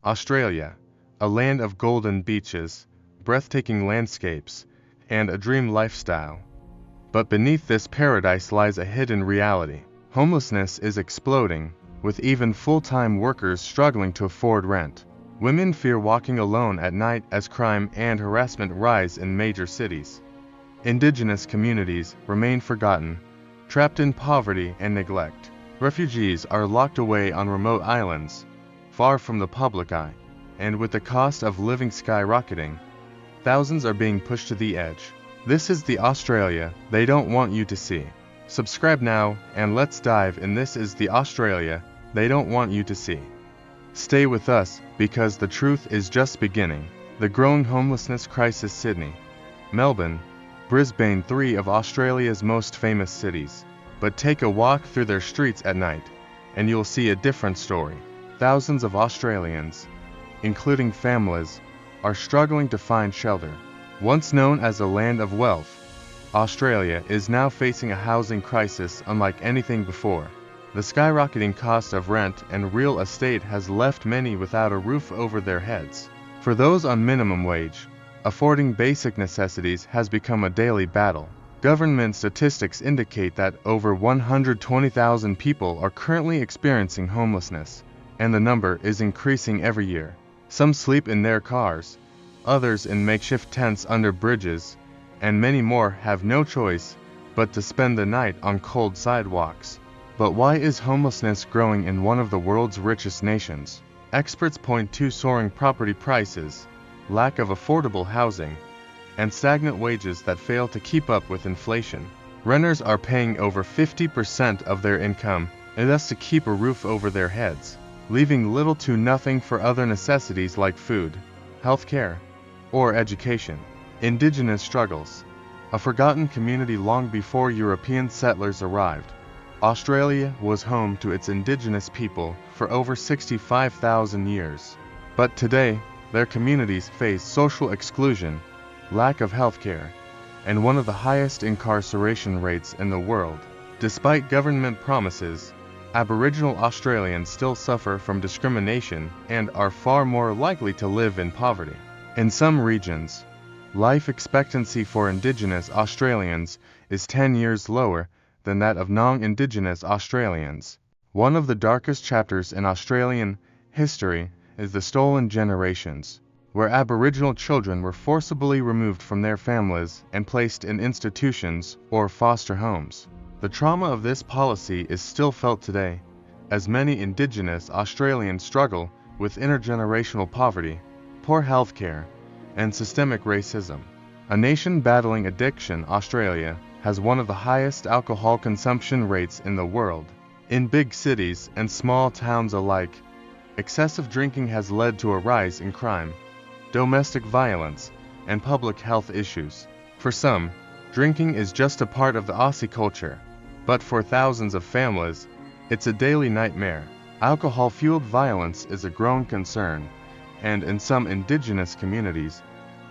Australia, a land of golden beaches, breathtaking landscapes, and a dream lifestyle. But beneath this paradise lies a hidden reality. Homelessness is exploding, with even full-time workers struggling to afford rent. Women fear walking alone at night as crime and harassment rise in major cities. Indigenous communities remain forgotten, trapped in poverty and neglect. Refugees are locked away on remote islands, far from the public eye, and with the cost of living skyrocketing, thousands are being pushed to the edge. This is the Australia they don't want you to see. Subscribe now and let's dive in. This is the Australia they don't want you to see. Stay with us because the truth is just beginning. The growing homelessness crisis. Sydney, Melbourne, Brisbane, three of Australia's most famous cities. But take a walk through their streets at night, and you'll see a different story. Thousands of Australians, including families, are struggling to find shelter. Once known as a land of wealth, Australia is now facing a housing crisis unlike anything before. The skyrocketing cost of rent and real estate has left many without a roof over their heads. For those on minimum wage, affording basic necessities has become a daily battle. Government statistics indicate that over 120,000 people are currently experiencing homelessness, and the number is increasing every year. Some sleep in their cars, others in makeshift tents under bridges, and many more have no choice but to spend the night on cold sidewalks. But why is homelessness growing in one of the world's richest nations? Experts point to soaring property prices, lack of affordable housing, and stagnant wages that fail to keep up with inflation. Renters are paying over 50% of their income just to keep a roof over their heads, leaving little to nothing for other necessities like food, healthcare, or education. Indigenous struggles. A forgotten community long before European settlers arrived, Australia was home to its indigenous people for over 65,000 years. But today, their communities face social exclusion, lack of healthcare, and one of the highest incarceration rates in the world. Despite government promises, Aboriginal Australians still suffer from discrimination and are far more likely to live in poverty. In some regions, life expectancy for Indigenous Australians is 10 years lower than that of non-Indigenous Australians. One of the darkest chapters in Australian history is the stolen generations, where Aboriginal children were forcibly removed from their families and placed in institutions or foster homes. The trauma of this policy is still felt today, as many Indigenous Australians struggle with intergenerational poverty, poor healthcare, and systemic racism. A nation battling addiction, Australia has one of the highest alcohol consumption rates in the world. In big cities and small towns alike, excessive drinking has led to a rise in crime, domestic violence, and public health issues. For some, drinking is just a part of the Aussie culture, but for thousands of families, it's a daily nightmare. Alcohol-fueled violence is a growing concern, and in some Indigenous communities,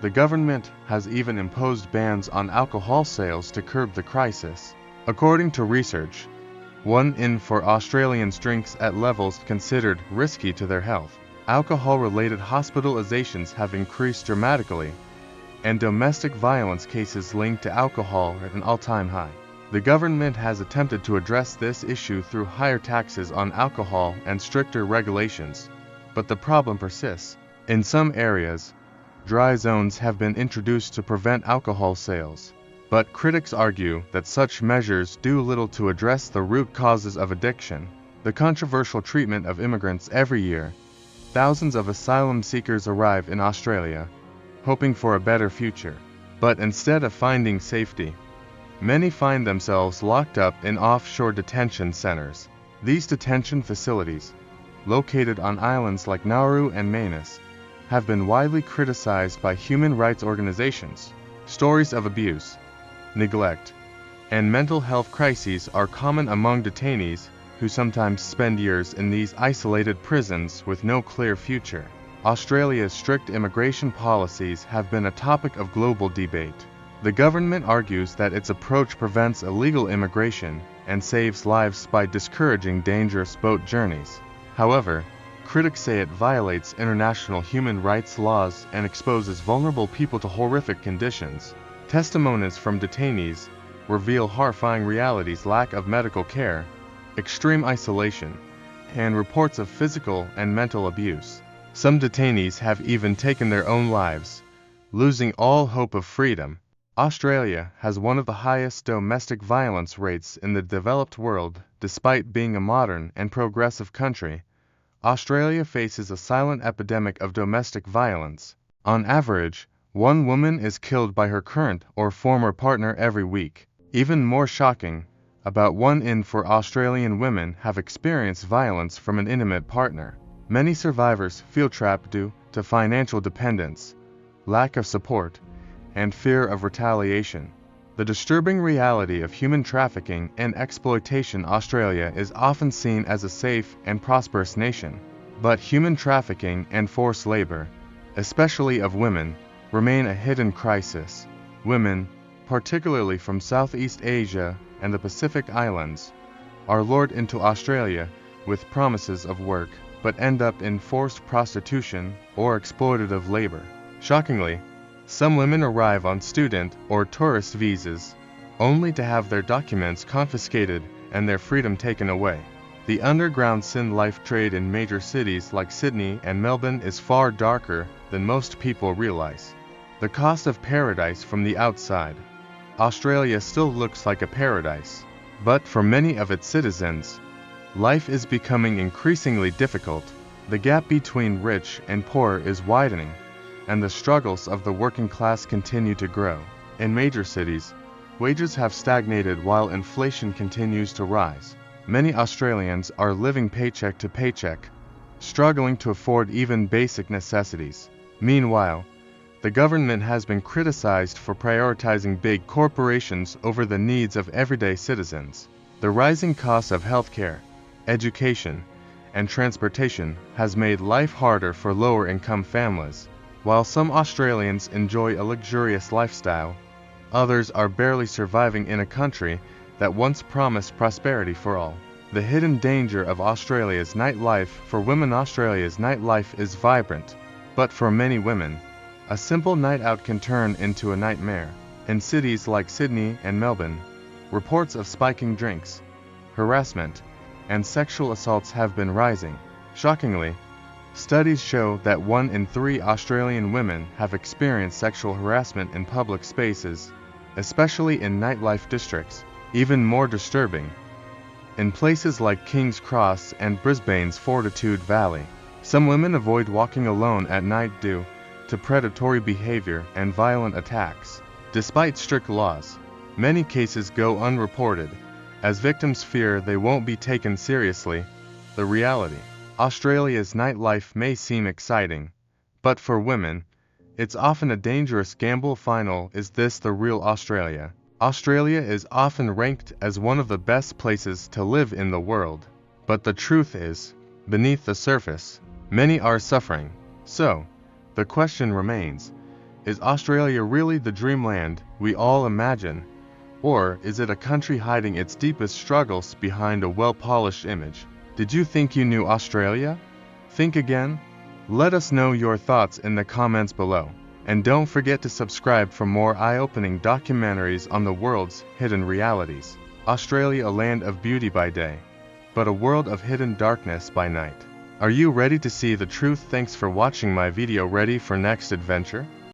the government has even imposed bans on alcohol sales to curb the crisis. According to research, 1 in 4 Australians drinks at levels considered risky to their health. Alcohol-related hospitalizations have increased dramatically, and domestic violence cases linked to alcohol are at an all-time high. The government has attempted to address this issue through higher taxes on alcohol and stricter regulations, but the problem persists. In some areas, dry zones have been introduced to prevent alcohol sales, but critics argue that such measures do little to address the root causes of addiction. The controversial treatment of immigrants. Every year, thousands of asylum seekers arrive in Australia, hoping for a better future. But instead of finding safety, many find themselves locked up in offshore detention centers. These detention facilities, located on islands like Nauru and Manus, have been widely criticized by human rights organizations. Stories of abuse, neglect, and mental health crises are common among detainees who sometimes spend years in these isolated prisons with no clear future. Australia's strict immigration policies have been a topic of global debate. The government argues that its approach prevents illegal immigration and saves lives by discouraging dangerous boat journeys. However, critics say it violates international human rights laws and exposes vulnerable people to horrific conditions. Testimonies from detainees reveal horrifying realities: lack of medical care, extreme isolation, and reports of physical and mental abuse. Some detainees have even taken their own lives, losing all hope of freedom. Australia has one of the highest domestic violence rates in the developed world. Despite being a modern and progressive country, Australia faces a silent epidemic of domestic violence. On average, one woman is killed by her current or former partner every week. Even more shocking, about 1 in 4 Australian women have experienced violence from an intimate partner. Many survivors feel trapped due to financial dependence, lack of support, and fear of retaliation. The disturbing reality of human trafficking and exploitation. Australia is often seen as a safe and prosperous nation, but human trafficking and forced labor, especially of women, remain a hidden crisis. Women, particularly from Southeast Asia and the Pacific Islands, are lured into Australia with promises of work, but end up in forced prostitution or exploitative labor. Shockingly, some women arrive on student or tourist visas, only to have their documents confiscated and their freedom taken away. The underground sin life trade in major cities like Sydney and Melbourne is far darker than most people realize. The cost of paradise from the outside. Australia still looks like a paradise, but for many of its citizens, life is becoming increasingly difficult. The gap between rich and poor is widening, and the struggles of the working class continue to grow. In major cities, wages have stagnated while inflation continues to rise. Many Australians are living paycheck to paycheck, struggling to afford even basic necessities. Meanwhile, the government has been criticized for prioritizing big corporations over the needs of everyday citizens. The rising cost of healthcare, education, and transportation has made life harder for lower-income families. While some Australians enjoy a luxurious lifestyle, others are barely surviving in a country that once promised prosperity for all. The hidden danger of Australia's nightlife. For women, Australia's nightlife is vibrant, but for many women, a simple night out can turn into a nightmare. In cities like Sydney and Melbourne, reports of spiking drinks, harassment, and sexual assaults have been rising. Shockingly, studies show that 1 in 3 Australian women have experienced sexual harassment in public spaces, especially in nightlife districts. Even more disturbing, in places like King's Cross and Brisbane's Fortitude Valley, some women avoid walking alone at night due to predatory behavior and violent attacks. Despite strict laws, many cases go unreported, as victims fear they won't be taken seriously. The reality: Australia's nightlife may seem exciting, but for women, it's often a dangerous gamble. Is this the real Australia? Australia is often ranked as one of the best places to live in the world, but the truth is, beneath the surface, many are suffering. So, the question remains, is Australia really the dreamland we all imagine, or is it a country hiding its deepest struggles behind a well-polished image? Did you think you knew Australia? Think again? Let us know your thoughts in the comments below. And don't forget to subscribe for more eye-opening documentaries on the world's hidden realities. Australia, a land of beauty by day, but a world of hidden darkness by night. Are you ready to see the truth? Thanks for watching my video. Ready for next adventure?